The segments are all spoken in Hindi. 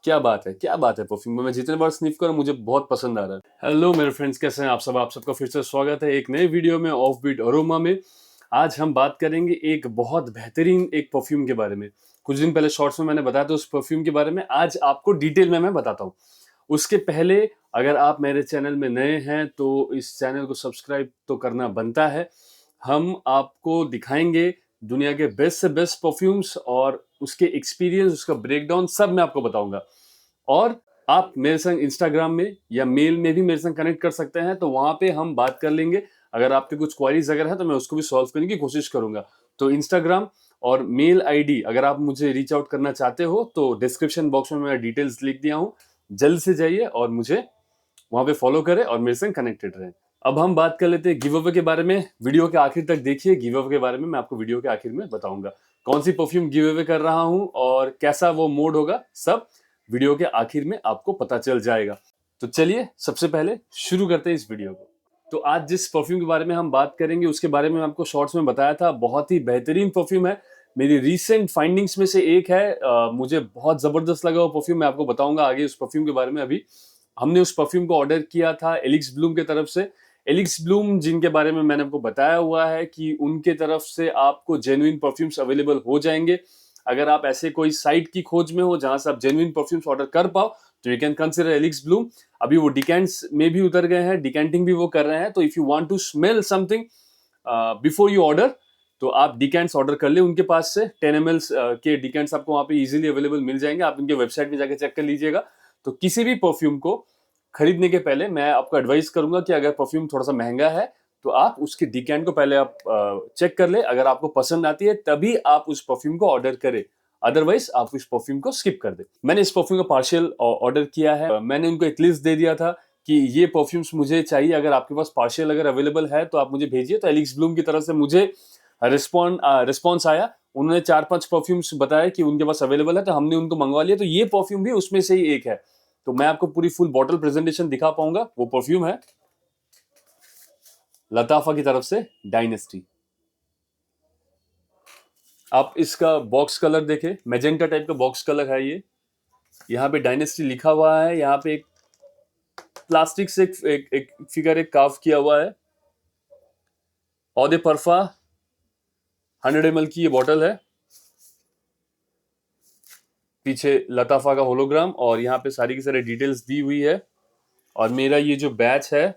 क्या बात है, क्या बात है। परफ्यूम मैं जितने बार स्निफ करूं मुझे बहुत पसंद आ रहा है। हेलो मेरे फ्रेंड्स, कैसे हैं आप सब? आप सबका फिर से स्वागत है एक नए वीडियो में ऑफ बीट अरोमा में। आज हम बात करेंगे एक बहुत बेहतरीन एक परफ्यूम के बारे में। कुछ दिन पहले शॉर्ट्स में मैंने बताया था उस परफ्यूम के बारे में, आज आपको डिटेल में मैं बताता हूँ। उसके पहले अगर आप मेरे चैनल में नए हैं तो इस चैनल को सब्सक्राइब तो करना बनता है। हम आपको दिखाएंगे दुनिया के बेस्ट से बेस्ट परफ्यूम्स और उसके एक्सपीरियंस, उसका ब्रेकडाउन सब मैं आपको बताऊंगा। और आप मेरे संग इंस्टाग्राम में या मेल में भी मेरे संग कनेक्ट कर सकते हैं, तो वहां पे हम बात कर लेंगे। अगर आपके कुछ क्वेरीज अगर है तो मैं उसको भी सॉल्व करने की कोशिश करूंगा। तो इंस्टाग्राम और मेल आईडी अगर आप मुझे रीच आउट करना चाहते हो तो डिस्क्रिप्शन बॉक्स में मैं डिटेल्स लिख दिया हूं। जल्द से जाइए और मुझे वहां पे फॉलो करें और मेरे संग कनेक्टेड रहें। अब हम बात कर लेते हैं गिव अवे के बारे में। वीडियो के आखिर तक देखिए, गिव अवे के बारे में मैं आपको वीडियो के आखिर में बताऊंगा कौन सी परफ्यूम गिव अवे कर रहा हूं और कैसा वो मोड होगा, सब वीडियो के आखिर में आपको पता चल जाएगा। तो चलिए सबसे पहले शुरू करते हैं इस वीडियो को। तो आज जिस परफ्यूम के बारे में हम बात करेंगे उसके बारे में आपको शॉर्ट्स में बताया था। बहुत ही बेहतरीन परफ्यूम है, मेरी रीसेंट फाइंडिंग्स में से एक है। मुझे बहुत जबरदस्त लगा वो परफ्यूम, मैं आपको बताऊंगा आगे उस परफ्यूम के बारे में। अभी हमने उस परफ्यूम को ऑर्डर किया था एलिक्स ब्लूम की तरफ से। एलिक्स ब्लूम जिनके बारे में मैंने आपको बताया हुआ है कि उनके तरफ से आपको जेन्युइन परफ्यूम्स अवेलेबल हो जाएंगे। अगर आप ऐसे कोई साइट की खोज में हो जहां से आप जेन्युइन परफ्यूम्स ऑर्डर कर पाओ तो यू कैन कंसिडर एलिक्स ब्लूम। अभी वो डिकेंट्स में भी उतर गए हैं, डिकेंटिंग भी वो कर रहे हैं। तो if you want to smell something before you order तो आप डिकेंट्स ऑर्डर कर ले उनके पास से। 10 ml के डिकेंट्स आपको वहां पे इजीली अवेलेबल मिल जाएंगे, आप उनके वेबसाइट में जाकर चेक कर लीजिएगा। तो किसी भी परफ्यूम को खरीदने के पहले मैं आपको एडवाइस करूंगा कि अगर परफ्यूम थोड़ा सा महंगा है तो आप उसके डिकेंट को पहले आप चेक कर ले। अगर आपको पसंद आती है तभी आप उस परफ्यूम को ऑर्डर करें, अदरवाइज आप इस परफ्यूम को स्किप कर दे। मैंने इस परफ्यूम का पार्शियल ऑर्डर किया है। मैंने उनको एक लिस्ट दे दिया था कि ये परफ्यूम्स मुझे चाहिए, अगर आपके पास पार्शियल अगर अवेलेबल है तो आप मुझे भेजिए। तो एलिक्स ब्लूम की तरफ से मुझे रिस्पॉन्स आया। उन्होंने 4-5 परफ्यूम्स बताया कि उनके पास अवेलेबल है, तो हमने उनको मंगवा लिया। तो ये परफ्यूम भी उसमें से ही एक है। तो मैं आपको पूरी फुल बॉटल प्रेजेंटेशन दिखा पाऊंगा। वो परफ्यूम है लताफा की तरफ से डायनेस्टी। आप इसका बॉक्स कलर देखें, मैजेंटा टाइप का बॉक्स कलर है ये। यहाँ पे डायनेस्टी लिखा हुआ है, यहाँ पे एक प्लास्टिक से एक फिगर एक कार्व किया हुआ है। औदे परफा 100 ml की ये बॉटल है। पीछे लताफा का होलोग्राम और यहाँ पे सारी की सारी डिटेल्स दी हुई है। और मेरा ये जो बैच है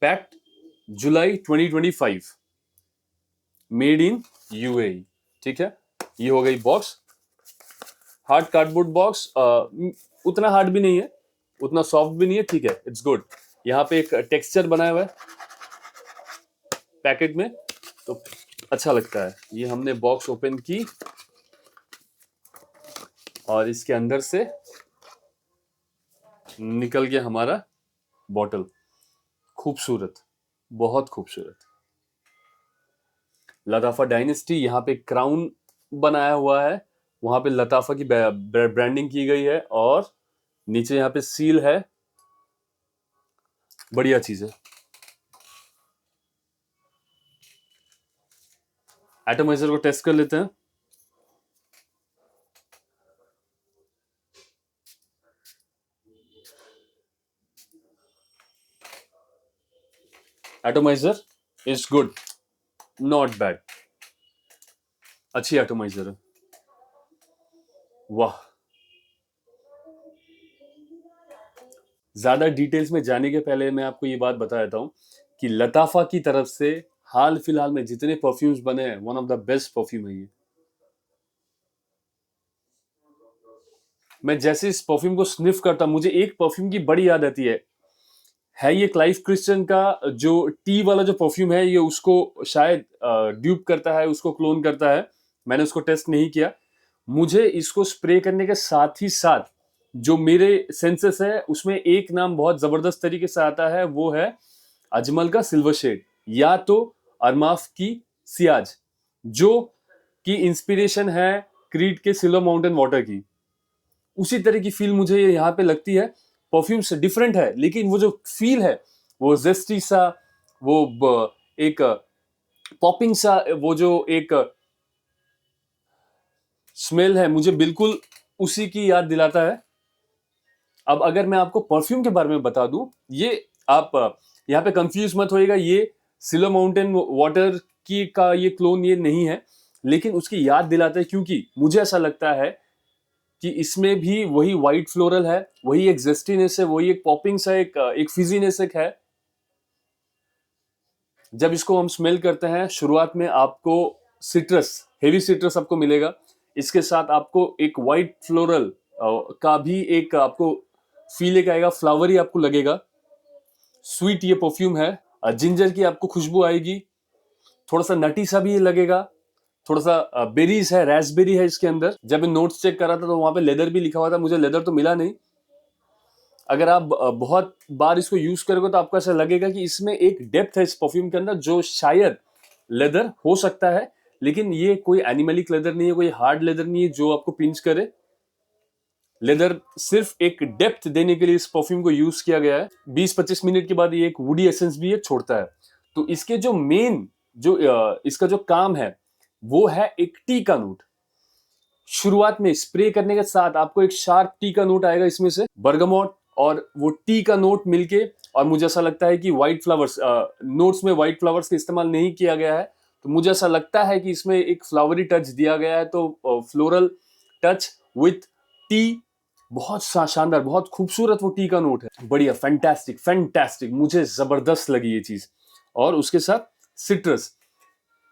packed July 2025, made in UAE. ठीक है, ये हो गई बॉक्स। हार्ड कार्डबोर्ड बॉक्स, उतना हार्ड भी नहीं है, उतना सॉफ्ट भी नहीं है, ठीक है, इट्स गुड। यहाँ पे एक टेक्सचर बनाया हुआ है पैकेट में, तो अच्छा लगता है। ये हमने बॉक्स ओपन की और इसके अंदर से निकल गया हमारा बॉटल। खूबसूरत, बहुत खूबसूरत। लताफा डायनेस्टी, यहाँ पे क्राउन बनाया हुआ है, वहां पे लताफा की ब्रांडिंग की गई है और नीचे यहाँ पे सील है। बढ़िया चीज है। एटमाइजर को टेस्ट कर लेते हैं। एटमाइजर इज गुड, नॉट बैड, अच्छी एटमाइजर है। वाह। ज्यादा डिटेल्स में जाने के पहले मैं आपको ये बात बता देता हूं कि लताफा की तरफ से हाल फिलहाल में जितने परफ्यूम्स बने हैं, one of the best perfume है ये। मैं जैसे इस परफ्यूम को स्निफ करता हूं मुझे एक परफ्यूम की बड़ी याद आती है ये क्लाइव क्रिश्चियन का जो टी वाला जो परफ्यूम है, ये उसको शायद ड्यूप करता है, उसको क्लोन करता है। मैंने उसको टेस्ट नहीं किया। मुझे इसको स्प्रे करने के साथ ही साथ जो मेरे सेंसेस है उसमें एक नाम बहुत जबरदस्त तरीके से आता है, वो है अजमल का सिल्वर शेड या तो अरमाफ की सियाज, जो की इंस्पिरेशन है क्रीड के सिल्वर माउंटेन वाटर की। उसी तरह की फील मुझे यहाँ पे लगती है। परफ्यूम से डिफरेंट है लेकिन वो जो फील है वो जेस्टी सा, वो एक पॉपिंग सा, वो जो एक स्मेल है मुझे बिल्कुल उसी की याद दिलाता है। अब अगर मैं आपको परफ्यूम के बारे में बता दूं, ये आप यहाँ पे कंफ्यूज मत होइएगा, ये सिलो माउंटेन वाटर की का ये क्लोन ये नहीं है, लेकिन उसकी याद दिलाता है, क्योंकि मुझे ऐसा लगता है कि इसमें भी वही वाइट फ्लोरल है, वही एक जेस्टीनेस है, वही एक पॉपिंग्स है, एक फिजीनेस एक है। जब इसको हम स्मेल करते हैं, शुरुआत में आपको सिट्रस, हेवी सिट्रस आपको मिलेगा। इसके साथ आपको एक वाइट फ्लोरल का भी एक आपको फील एक आएगा, फ्लावरी आपको लगेगा। स्वीट ये परफ्यूम है। जिंजर की आपको खुशबू आएगी, थोड़ा सा नटी सा भी ये लगेगा, थोड़ा सा बेरीज है, रास्पबेरी है इसके अंदर। जब मैं नोट्स चेक कर रहा था तो वहां पे लेदर भी लिखा हुआ था, मुझे लेदर तो मिला नहीं। अगर आप बहुत बार इसको यूज करोगे तो आपको ऐसा लगेगा कि इसमें एक डेप्थ है इस परफ्यूम के अंदर, जो शायद लेदर हो सकता है, लेकिन ये कोई एनिमलिक लेदर नहीं है, कोई हार्ड लेदर नहीं है जो आपको पिंच करे। लेदर सिर्फ एक डेप्थ देने के लिए इस परफ्यूम को यूज किया गया है। 20-25 मिनट के बाद ये एक वुडी एसेंस भी ये छोड़ता है। तो इसके जो मेन जो इसका जो काम है वो है एक टी का नोट। शुरुआत में स्प्रे करने के साथ आपको एक शार्प टी का नोट आएगा इसमें से, बर्गामोट और वो टी का नोट मिलके। और मुझे ऐसा लगता है कि व्हाइट फ्लावर्स, नोट्स में व्हाइट फ्लावर्स का इस्तेमाल नहीं किया गया है, तो मुझे ऐसा लगता है कि इसमें एक फ्लावरी टच दिया गया है। तो फ्लोरल टच विथ टी, बहुत शानदार, बहुत खूबसूरत वो टी का नोट है। बढ़िया, फैंटास्टिक फैंटास्टिक, मुझे जबरदस्त लगी ये चीज। और उसके साथ सिट्रस।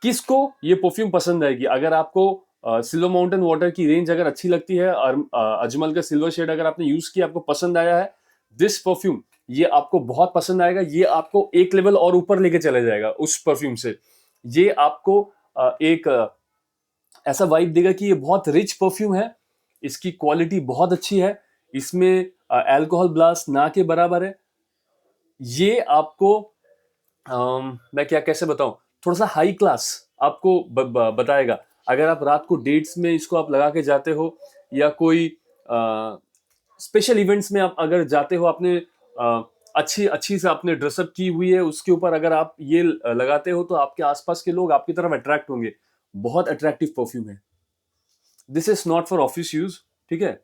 किसको ये परफ्यूम पसंद आएगी? अगर आपको सिल्वर माउंटेन वाटर की रेंज अगर अच्छी लगती है और अजमल का सिल्वर शेड अगर आपने यूज किया, आपको पसंद आया है, दिस परफ्यूम ये आपको बहुत पसंद आएगा। ये आपको एक लेवल और ऊपर लेके चले जाएगा उस परफ्यूम से। ये आपको एक ऐसा वाइब देगा कि ये बहुत रिच परफ्यूम है, इसकी क्वालिटी बहुत अच्छी है, इसमें अल्कोहल ब्लास्ट ना के बराबर है। ये आपको मैं क्या कैसे बताऊं, थोड़ा सा हाई क्लास आपको बताएगा। अगर आप रात को डेट्स में इसको आप लगा के जाते हो, या कोई स्पेशल इवेंट्स में आप अगर जाते हो, आपने अच्छी अच्छी से आपने ड्रेसअप की हुई है, उसके ऊपर अगर आप ये लगाते हो तो आपके आसपास के लोग आपकी तरफ अट्रैक्ट होंगे। बहुत अट्रैक्टिव परफ्यूम है। This is not for office use, ठीक है,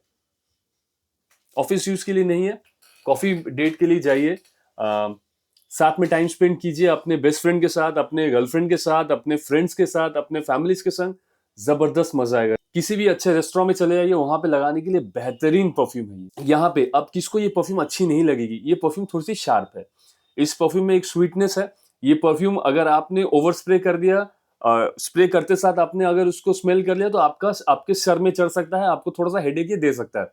ऑफिस यूज के लिए नहीं है। कॉफी डेट के लिए जाइए, साथ में टाइम स्पेंड कीजिए अपने बेस्ट फ्रेंड के साथ, अपने गर्लफ्रेंड के साथ, अपने फ्रेंड्स के साथ, अपने फैमिलीज के संग, जबरदस्त मजा आएगा। किसी भी अच्छे रेस्टोरेंट में चले जाइए, वहां पे लगाने के लिए बेहतरीन परफ्यूम है ये। यहाँ पे अब किसको ये परफ्यूम अच्छी नहीं लगेगी, ये परफ्यूम थोड़ी सी शार्प है। इस परफ्यूम में एक स्वीटनेस है। ये परफ्यूम अगर आपने ओवर स्प्रे कर दिया, स्प्रे करते साथ आपने अगर उसको स्मेल कर लिया, तो आपका आपके सर में चढ़ सकता है, आपको थोड़ा सा हेडेक ये दे सकता है।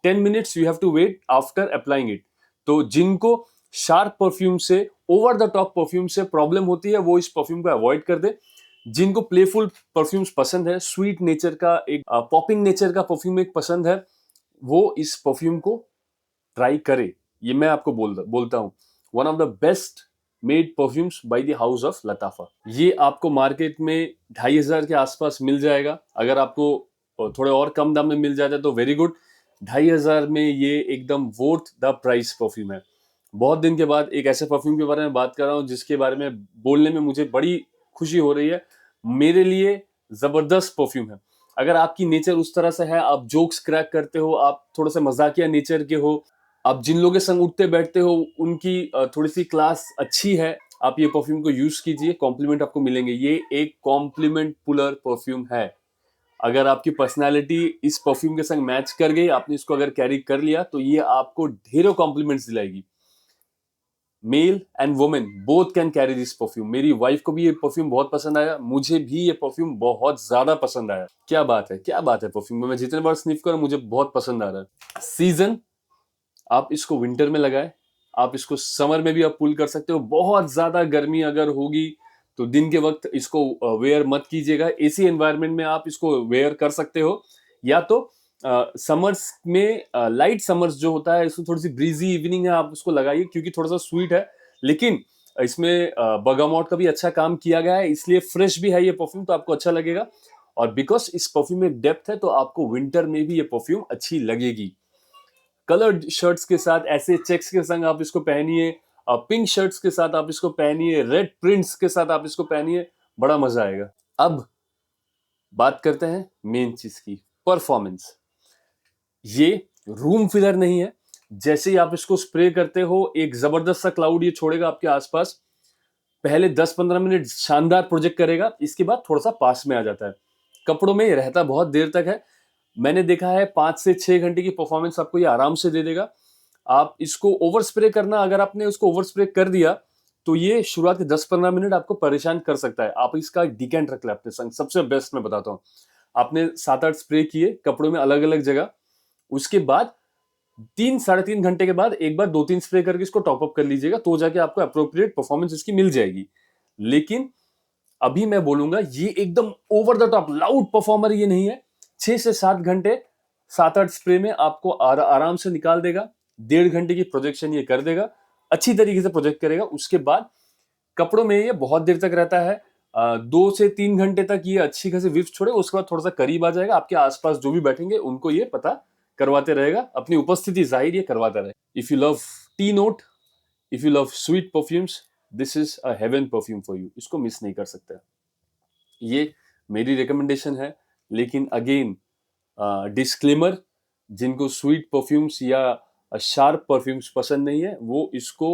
10 minutes you have to wait after applying it। तो जिनको शार्प परफ्यूम से, ओवर द टॉप परफ्यूम से प्रॉब्लम होती है, वो इस परफ्यूम को अवॉइड कर दे। जिनको प्लेफुल परफ्यूम्स पसंद है, स्वीट नेचर का एक पॉपिंग नेचर का परफ्यूम एक पसंद है, वो इस परफ्यूम को ट्राई करे। ये मैं आपको बोलता हूँ, one of the best made perfumes by the house of लताफा। ये आपको मार्केट में 2500 के आसपास मिल जाएगा। अगर आपको थोड़े और कम दाम में मिल जाता है तो वेरी गुड। 2500 में ये एकदम वर्थ द प्राइस परफ्यूम है। बहुत दिन के बाद एक ऐसे परफ्यूम के बारे में बात कर रहा हूँ जिसके बारे में बोलने में मुझे बड़ी खुशी हो रही है। मेरे लिए जबरदस्त परफ्यूम है। अगर आपकी नेचर उस तरह से है, आप जोक्स क्रैक करते हो, आप थोड़ा सा मजाकिया नेचर के हो, आप जिन लोगों के संग उठते बैठते हो उनकी थोड़ी सी क्लास अच्छी है, आप ये परफ्यूम को यूज कीजिए, कॉम्प्लीमेंट आपको मिलेंगे। ये एक कॉम्प्लीमेंट पुलर परफ्यूम है। अगर आपकी पर्सनालिटी इस परफ्यूम के संग मैच कर गई, आपने इसको अगर कैरी कर लिया, तो ये आपको ढेरों कॉम्प्लीमेंट्स दिलाएगी। Male and women both can carry this perfume. मेरी वाइफ को भी ये परफ्यूम बहुत पसंद आया, मुझे भी ये परफ्यूम बहुत ज्यादा पसंद आया। क्या बात है, क्या बात है परफ्यूम में, मैं जितने बार स्निफ करूं मुझे बहुत पसंद आ रहा है। सीजन, आप इसको विंटर में लगाए, आप इसको समर में भी आप पुल कर सकते हो। बहुत ज्यादा गर्मी अगर होगी तो दिन के वक्त इसको वेयर मत कीजिएगा। एसी एनवायरनमेंट में आप इसको वेयर कर सकते हो, या तो समर्स में, लाइट समर्स जो होता है, इसमें थोड़ी सी ब्रीजी इवनिंग है, आप उसको लगाइए, क्योंकि थोड़ा सा स्वीट है, लेकिन इसमें बर्गामोट का भी अच्छा काम किया गया है, इसलिए फ्रेश भी है ये परफ्यूम, तो आपको अच्छा लगेगा। और बिकॉज इस परफ्यूम में डेप्थ है, तो आपको विंटर में भी ये परफ्यूम अच्छी लगेगी। कलर्ड शर्ट्स के साथ, ऐसे चेक्स के संग आप इसको पहनिए, पिंक शर्ट्स के साथ आप इसको पहनिए, रेड प्रिंट्स के साथ आप इसको पहनिए, बड़ा मजा आएगा। अब बात करते हैं मेन चीज की, परफॉर्मेंस। ये रूम फिलर नहीं है, जैसे ही आप इसको स्प्रे करते हो, एक जबरदस्त सा क्लाउड ये छोड़ेगा आपके आसपास। पहले 10-15 मिनट शानदार प्रोजेक्ट करेगा, इसके बाद थोड़ा सा पास में आ जाता है। कपड़ों में ये रहता बहुत देर तक है। मैंने देखा है 5 से 6 घंटे की परफॉर्मेंस आपको ये आराम से दे देगा। आप इसको ओवर स्प्रे करना, अगर आपने उसको ओवर स्प्रे कर दिया तो ये शुरुआत के 10-15 मिनट आपको परेशान कर सकता है। आप इसका एक डिकेंट रख लें अपने संग, सबसे बेस्ट मैं बताता हूँ। आपने 7-8 स्प्रे किए कपड़ों में अलग अलग जगह, उसके बाद 3-3.5 घंटे के बाद एक बार 2-3 स्प्रे करके इसको टॉप अप कर लीजिएगा, तो जाके आपको अप्रोप्रिएट परफॉर्मेंस इसकी मिल जाएगी। लेकिन अभी मैं बोलूंगा ये एकदम over the top loud performer ये नहीं है। 6 से 7 घंटे 7-8 स्प्रे में आपको आराम से निकाल देगा। 1.5 घंटे की प्रोजेक्शन ये कर देगा, अच्छी तरीके से प्रोजेक्ट करेगा। उसके बाद कपड़ों में ये बहुत देर तक रहता है, 2 से 3 घंटे तक ये अच्छी खासी विफ्ट छोड़े, उसके बाद थोड़ा सा करीब आ जाएगा। आपके आसपास जो भी बैठेंगे उनको ये पता करवाते रहेगा, अपनी उपस्थिति जाहिर ये करवाता रहेगा। If you love tea note, if you love sweet perfumes, this is a heaven perfume for you. इसको मिस नहीं कर सकते। ये मेरी रिकमेंडेशन है, लेकिन अगेन डिस्क्लेमर, जिनको स्वीट परफ्यूम्स या शार्प परफ्यूम्स पसंद नहीं है वो इसको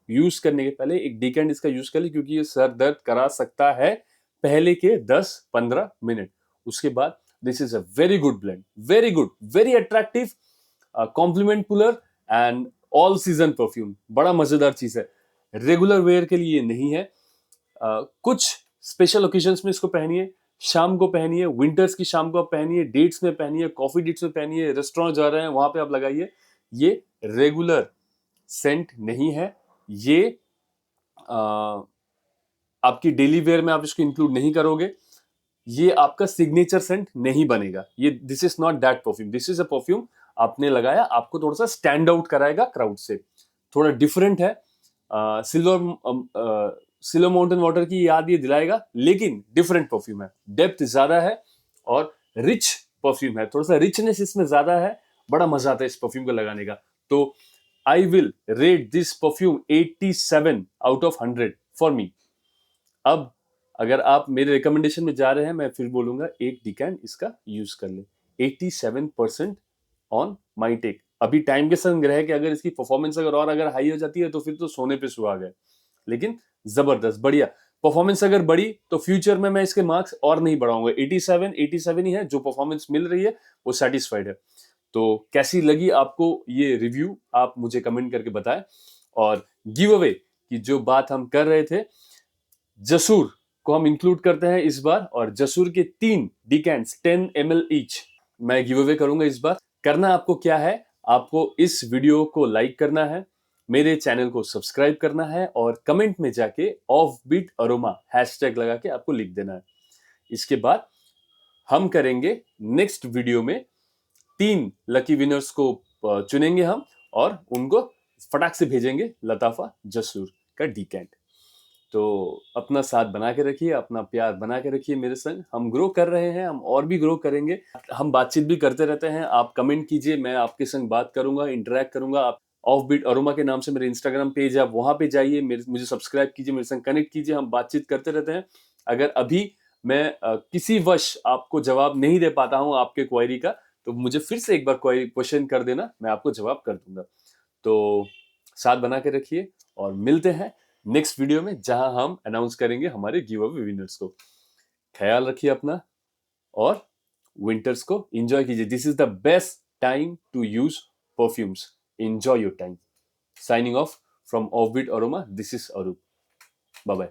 यूज करने के पहले एक डिकेंट इसका यूज कर ले, क्योंकि ये सर दर्द करा सकता है पहले के 10-15 मिनट। उसके बाद this is a very good blend, very good, very attractive, compliment puller and all season perfume. बड़ा मजेदार चीज है, रेगुलर वेयर के लिए नहीं है। कुछ स्पेशल ओकेजन्स में इसको पहनिए, शाम को पहनिए, विंटर्स की शाम को आप पहनिए, डेट्स में पहनिए, कॉफी डेट्स में पहनिए, रेस्टोरेंट जा रहे हैं वहां पे आप लगाइए। ये रेगुलर सेंट नहीं है, ये आपकी डेली वेयर में आप इसको इंक्लूड नहीं करोगे, ये आपका सिग्नेचर सेंट नहीं बनेगा। ये this is not that perfume, this is a perfume आपने लगाया, आपको थोड़ा सा स्टैंड आउट कराएगा क्राउड से, थोड़ा डिफरेंट है। सिल्वर माउंटेन वाटर की याद ये दिलाएगा, लेकिन डिफरेंट परफ्यूम है, डेप्थ ज्यादा है और रिच परफ्यूम है, थोड़ा सा रिचनेस इसमें ज्यादा है। बड़ा मजा आता है इस परफ्यूम को लगाने का। तो I will rate this perfume 87 out of 100 for me. अब अगर आप मेरे रिकमेंडेशन में जा रहे हैं, मैं फिर बोलूंगा एक डिकैंट इसका यूज कर ले। 87% ऑन माई टेक। अभी टाइम के संग रह के अगर इसकी परफॉर्मेंस अगर हाई हो जाती है तो फिर तो सोने पे सुहागा है। लेकिन जबरदस्त बढ़िया परफॉर्मेंस अगर बढ़ी तो फ्यूचर में मैं इसके मार्क्स और नहीं बढ़ाऊंगा। 87 ही है, जो परफॉर्मेंस मिल रही है वो सेटिस्फाइड है। तो कैसी लगी आपको ये रिव्यू, आप मुझे कमेंट करके बताएं। और गिव अवे की जो बात हम कर रहे थे, जसूर को हम इंक्लूड करते हैं इस बार, और जसूर के 3 डिकेंट्स 10 ml ईच मैं गिव अवे करूंगा इस बार। करना आपको क्या है, आपको इस वीडियो को लाइक करना है, मेरे चैनल को सब्सक्राइब करना है और कमेंट में जाके ऑफ बीट अरोमा हैशटैग लगा के आपको लिख देना है। इसके बाद हम करेंगे नेक्स्ट वीडियो में 3 लकी विनर्स को चुनेंगे हम, और उनको फटाक से भेजेंगे लताफा जसूर का डिकेंट। तो अपना साथ बना के रखिए, अपना प्यार बना के रखिए मेरे संग। हम ग्रो कर रहे हैं, हम और भी ग्रो करेंगे। हम बातचीत भी करते रहते हैं, आप कमेंट कीजिए, मैं आपके संग बात करूंगा, इंटरेक्ट करूंगा। आप ऑफ बीट अरोमा के नाम से मेरे इंस्टाग्राम पेज है, आप वहां पे जाइए, मुझे सब्सक्राइब कीजिए, मेरे संग कनेक्ट कीजिए, हम बातचीत करते रहते हैं। अगर अभी मैं किसी वश आपको जवाब नहीं दे पाता हूं आपके क्वेरी का, तो मुझे फिर से एक बार क्वेश्चन कर देना, मैं आपको जवाब कर दूंगा। तो साथ बना के रखिए और मिलते हैं नेक्स्ट वीडियो में, जहां हम अनाउंस करेंगे हमारे गिव अवे विनर्स को। ख्याल रखिए अपना और विंटर्स को एंजॉय कीजिए। This is the best time to use perfumes. Enjoy your time. Signing off from Offbeat Aroma, this is Arup. Bye bye.